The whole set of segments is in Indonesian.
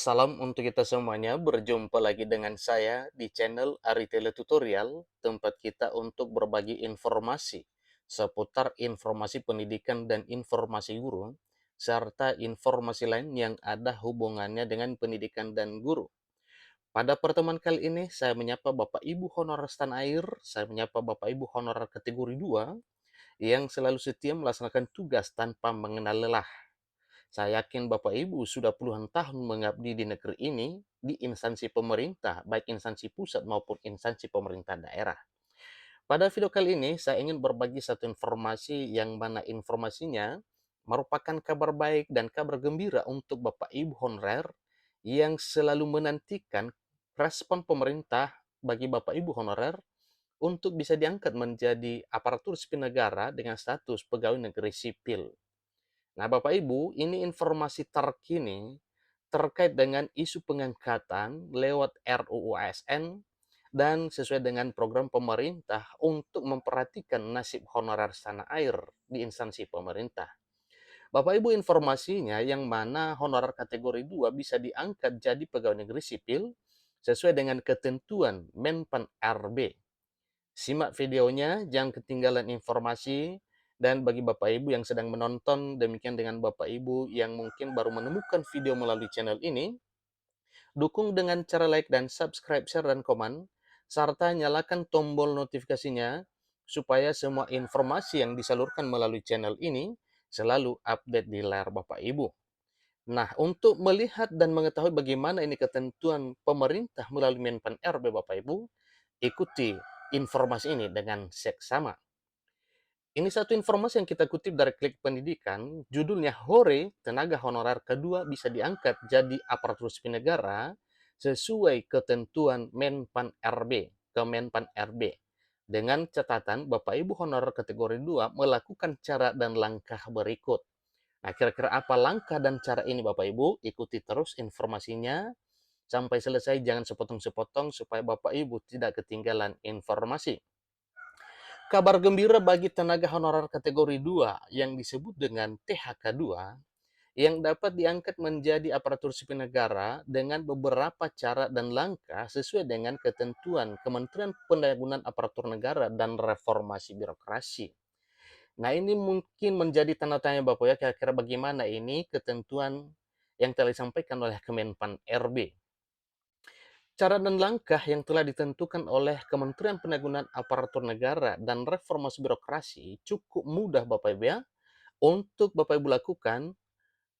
Salam untuk kita semuanya, berjumpa lagi dengan saya di channel Ari Tutorial, tempat kita untuk berbagi informasi seputar informasi pendidikan dan informasi guru, serta informasi lain yang ada hubungannya dengan pendidikan dan guru. Pada pertemuan kali ini, saya menyapa Bapak Ibu Honorer Tanah Air, saya menyapa Bapak Ibu Honorer kategori 2, yang selalu setia melaksanakan tugas tanpa mengenal lelah. Saya yakin Bapak Ibu sudah puluhan tahun mengabdi di negeri ini, di instansi pemerintah, baik instansi pusat maupun instansi pemerintah daerah. Pada video kali ini, saya ingin berbagi satu informasi yang mana informasinya merupakan kabar baik dan kabar gembira untuk Bapak Ibu honorer yang selalu menantikan respon pemerintah bagi Bapak Ibu honorer untuk bisa diangkat menjadi aparatur sipil negara dengan status pegawai negeri sipil. Nah, Bapak Ibu, ini informasi terkini terkait dengan isu pengangkatan lewat RUU ASN dan sesuai dengan program pemerintah untuk memperhatikan nasib honorer tanah air di instansi pemerintah. Bapak Ibu, informasinya yang mana honorer kategori 2 bisa diangkat jadi pegawai negeri sipil sesuai dengan ketentuan Menpan RB. Simak videonya, jangan ketinggalan informasi. Dan bagi Bapak Ibu yang sedang menonton, demikian dengan Bapak Ibu yang mungkin baru menemukan video melalui channel ini, dukung dengan cara like dan subscribe, share, dan komen, serta nyalakan tombol notifikasinya supaya semua informasi yang disalurkan melalui channel ini selalu update di layar Bapak Ibu. Nah, untuk melihat dan mengetahui bagaimana ini ketentuan pemerintah melalui Menpan RB Bapak Ibu, ikuti informasi ini dengan seksama. Ini satu informasi yang kita kutip dari Klik Pendidikan, judulnya Hore, tenaga honorer kedua bisa diangkat jadi aparatur sipil negara sesuai ketentuan Menpan RB, Kemenpan RB. Dengan catatan Bapak Ibu honorer kategori 2 melakukan cara dan langkah berikut. Nah, kira-kira apa langkah dan cara ini Bapak Ibu? Ikuti terus informasinya sampai selesai, jangan sepotong-sepotong supaya Bapak Ibu tidak ketinggalan informasi. Kabar gembira bagi tenaga honorer kategori 2 yang disebut dengan THK 2 yang dapat diangkat menjadi aparatur sipil negara dengan beberapa cara dan langkah sesuai dengan ketentuan Kementerian Pendayagunaan Aparatur Negara dan Reformasi Birokrasi. Nah, ini mungkin menjadi tanda tanya Bapak ya, kira-kira bagaimana ini ketentuan yang telah disampaikan oleh Kemenpan RB. Cara dan langkah yang telah ditentukan oleh Kementerian Pendayagunaan Aparatur Negara dan Reformasi Birokrasi cukup mudah Bapak Ibu ya untuk Bapak Ibu lakukan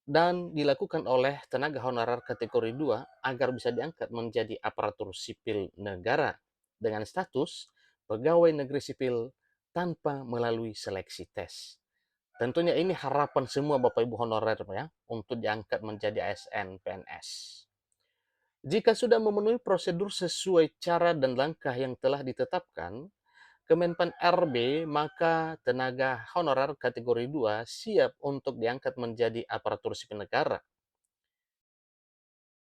dan dilakukan oleh tenaga honorer kategori 2 agar bisa diangkat menjadi aparatur sipil negara dengan status pegawai negeri sipil tanpa melalui seleksi tes. Tentunya ini harapan semua Bapak Ibu honorer ya untuk diangkat menjadi ASN PNS. Jika sudah memenuhi prosedur sesuai cara dan langkah yang telah ditetapkan, Kemenpan RB, maka tenaga honorer kategori 2 siap untuk diangkat menjadi aparatur sipil negara.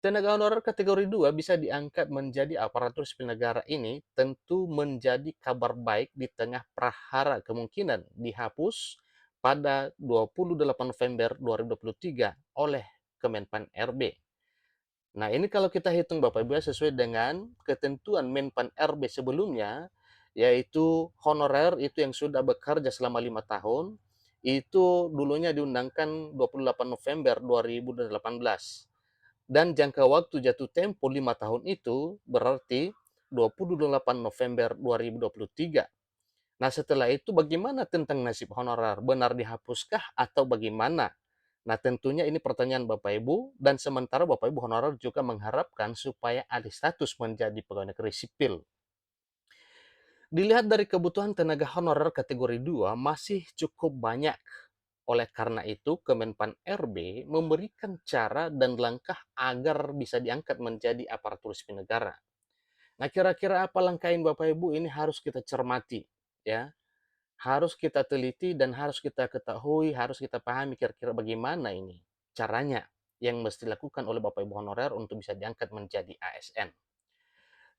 Tenaga honorer kategori 2 bisa diangkat menjadi aparatur sipil negara ini tentu menjadi kabar baik di tengah prahara kemungkinan dihapus pada 28 November 2023 oleh Kemenpan RB. Nah, ini kalau kita hitung Bapak Ibu ya, sesuai dengan ketentuan Menpan RB sebelumnya, yaitu honorer itu yang sudah bekerja selama 5 tahun, itu dulunya diundangkan 28 November 2018. Dan jangka waktu jatuh tempo 5 tahun itu berarti 28 November 2023. Nah, setelah itu bagaimana tentang nasib honorer? Benar dihapuskah atau bagaimana? Nah, tentunya ini pertanyaan Bapak Ibu, dan sementara Bapak Ibu honorer juga mengharapkan supaya alih status menjadi pegawai negeri sipil. Dilihat dari kebutuhan tenaga honorer kategori 2 masih cukup banyak. Oleh karena itu, Kemenpan RB memberikan cara dan langkah agar bisa diangkat menjadi aparatur sipil negara. Nah, kira-kira apa langkah ini Bapak Ibu? Ini harus kita cermati, ya. Harus kita teliti dan harus kita ketahui, harus kita pahami kira-kira bagaimana ini caranya yang mesti dilakukan oleh Bapak Ibu honorer untuk bisa diangkat menjadi ASN.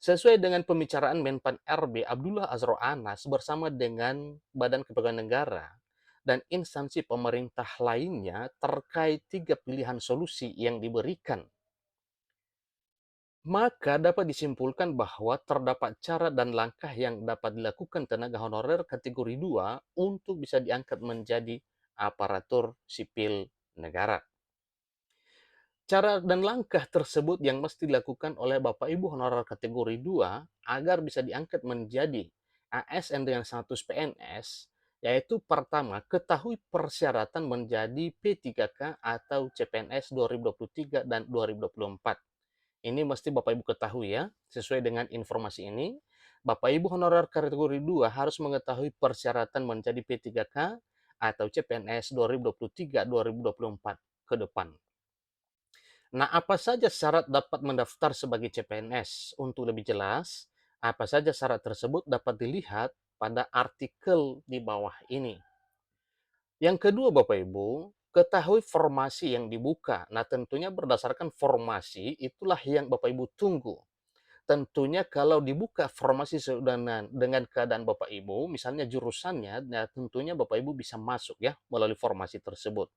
Sesuai dengan pembicaraan Menpan RB Abdullah Azro Anas bersama dengan Badan Kepegawaian Negara dan instansi pemerintah lainnya terkait 3 pilihan solusi yang diberikan. Maka dapat disimpulkan bahwa terdapat cara dan langkah yang dapat dilakukan tenaga honorer kategori 2 untuk bisa diangkat menjadi aparatur sipil negara. Cara dan langkah tersebut yang mesti dilakukan oleh Bapak Ibu honorer kategori 2 agar bisa diangkat menjadi ASN dengan status PNS, yaitu pertama, ketahui persyaratan menjadi P3K atau CPNS 2023 dan 2024. Ini mesti Bapak Ibu ketahui ya, sesuai dengan informasi ini, Bapak Ibu honorer kategori 2 harus mengetahui persyaratan menjadi P3K atau CPNS 2023-2024 ke depan. Nah, apa saja syarat dapat mendaftar sebagai CPNS? Untuk lebih jelas, apa saja syarat tersebut dapat dilihat pada artikel di bawah ini. Yang kedua, Bapak Ibu, ketahui formasi yang dibuka. Nah, tentunya berdasarkan formasi itulah yang Bapak Ibu tunggu. Tentunya kalau dibuka formasi dengan keadaan Bapak Ibu, misalnya jurusannya, nah tentunya Bapak Ibu bisa masuk ya melalui formasi tersebut.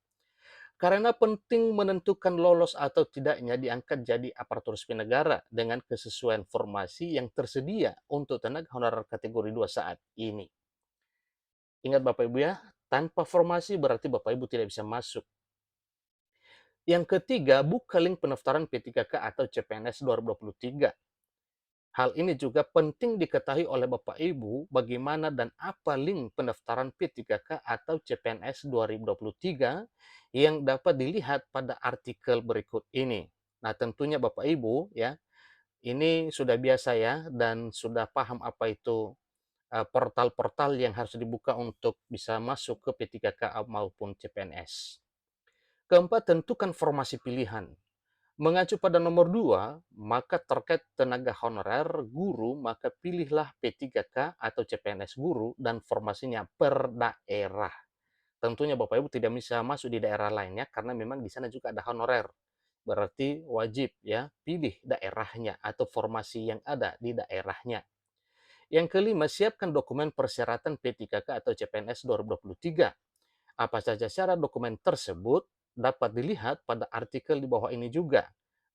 Karena penting menentukan lolos atau tidaknya diangkat jadi aparatur sipil negara dengan kesesuaian formasi yang tersedia untuk tenaga honorer kategori 2 saat ini. Ingat Bapak Ibu ya, tanpa formasi berarti Bapak Ibu tidak bisa masuk. Yang ketiga, buka link pendaftaran P3K atau CPNS 2023. Hal ini juga penting diketahui oleh Bapak Ibu bagaimana dan apa link pendaftaran P3K atau CPNS 2023 yang dapat dilihat pada artikel berikut ini. Nah, tentunya Bapak Ibu ya, ini sudah biasa ya dan sudah paham apa itu portal-portal yang harus dibuka untuk bisa masuk ke P3K maupun CPNS. Keempat, tentukan formasi pilihan. Mengacu pada nomor 2, maka terkait tenaga honorer guru, maka pilihlah P3K atau CPNS guru dan formasinya per daerah. Tentunya Bapak Ibu tidak bisa masuk di daerah lainnya karena memang di sana juga ada honorer. Berarti wajib ya pilih daerahnya atau formasi yang ada di daerahnya. Yang kelima, siapkan dokumen persyaratan P3K atau CPNS 2023. Apa saja syarat dokumen tersebut dapat dilihat pada artikel di bawah ini juga.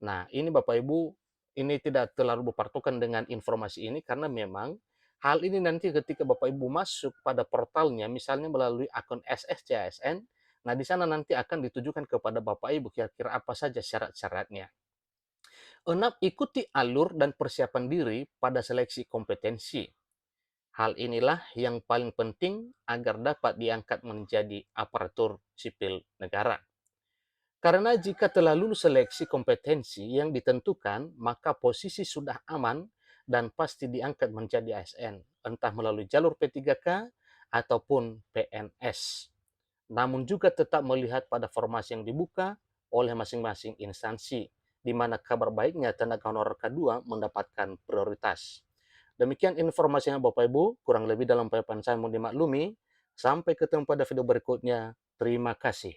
Nah, ini Bapak Ibu, ini tidak terlalu berpatokan dengan informasi ini karena memang hal ini nanti ketika Bapak Ibu masuk pada portalnya, misalnya melalui akun SSCASN, nah di sana nanti akan ditujukan kepada Bapak Ibu kira-kira apa saja syarat-syaratnya. 6. Ikuti alur dan persiapan diri pada seleksi kompetensi. Hal inilah yang paling penting agar dapat diangkat menjadi aparatur sipil negara. Karena jika telah lulus seleksi kompetensi yang ditentukan, maka posisi sudah aman dan pasti diangkat menjadi ASN, entah melalui jalur P3K ataupun PNS. Namun juga tetap melihat pada formasi yang dibuka oleh masing-masing instansi, di mana kabar baiknya tenaga honorer kedua mendapatkan prioritas. Demikian informasinya Bapak Ibu, kurang lebih dalam paparan saya mau dimaklumi. Sampai ketemu pada video berikutnya. Terima kasih.